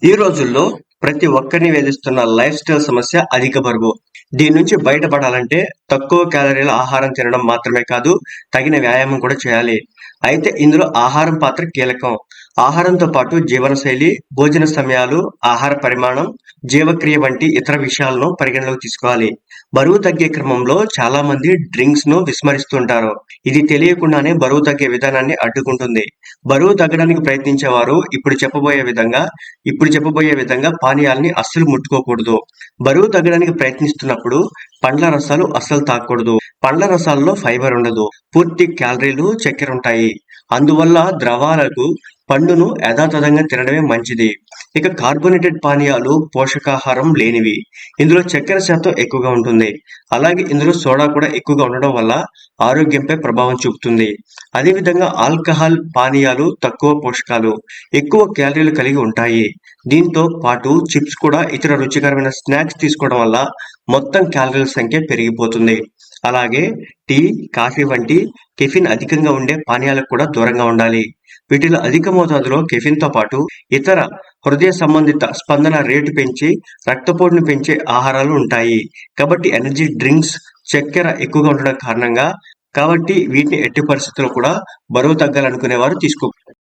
ఈ రోజుల్లో ప్రతి ఒక్కరిని వేధిస్తున్న లైఫ్ స్టైల్ సమస్య అధిక బరువు. దీని నుంచి బయటపడాలంటే తక్కువ క్యాలరీల ఆహారం తినడం మాత్రమే కాదు, తగిన వ్యాయామం కూడా చేయాలి. అయితే ఇందులో ఆహారం పాత్ర కీలకం. ఆహారంతో పాటు జీవనశైలి, భోజన సమయాలు, ఆహార పరిమాణం, జీవక్రియ వంటి ఇతర విషయాలను పరిగణలోకి తీసుకోవాలి. బరువు తగ్గే క్రమంలో చాలా మంది డ్రింక్స్ ను విస్మరిస్తుంటారు. ఇది తెలియకుండానే బరువు తగ్గే విధానాన్ని అడ్డుకుంటుంది. బరువు తగ్గడానికి ప్రయత్నించేవారు ఇప్పుడు చెప్పబోయే విధంగా పానీయాల్ని అస్సలు ముట్టుకోకూడదు. బరువు తగ్గడానికి ప్రయత్నిస్తున్నప్పుడు పండ్ల రసాలు అస్సలు తాగకూడదు. పండ్ల రసాల్లో ఫైబర్ ఉండదు. పూర్తి క్యాలరీలు, చక్కెర ఉంటాయి. అందువల్ల ద్రవాలకు పండును యథాతథంగా తినడమే మంచిది. ఇక కార్బోనేటెడ్ పానీయాలు పోషకాహారం లేనివి. ఇందులో చక్కెర శాతం ఎక్కువగా ఉంటుంది. అలాగే ఇందులో సోడా కూడా ఎక్కువగా ఉండడం వల్ల ఆరోగ్యంపై ప్రభావం చూపుతుంది. అదేవిధంగా ఆల్కహాల్ పానీయాలు తక్కువ పోషకాలు, ఎక్కువ క్యాలరీలు కలిగి ఉంటాయి. దీంతో పాటు చిప్స్ కూడా ఇతర రుచికరమైన స్నాక్స్ తీసుకోవడం వల్ల మొత్తం క్యాలరీల సంఖ్య పెరిగిపోతుంది. అలాగే టీ, కాఫీ వంటి కెఫిన్ అధికంగా ఉండే పానీయాలకు కూడా దూరంగా ఉండాలి. వీటిలో అధిక మోతాదులో కెఫిన్‌తో పాటు ఇతర హృదయ సంబంధిత స్పందన రేటు పెంచి రక్తపోటును పెంచే ఆహారాలు ఉంటాయి. కాబట్టి ఎనర్జీ డ్రింక్స్, చక్కెర ఎక్కువగా ఉండడం కారణంగా కాబట్టి వీటిని ఎట్టి పరిస్థితుల్లో కూడా బరువు తగ్గాలనుకునే వారు తీసుకోకూడదు.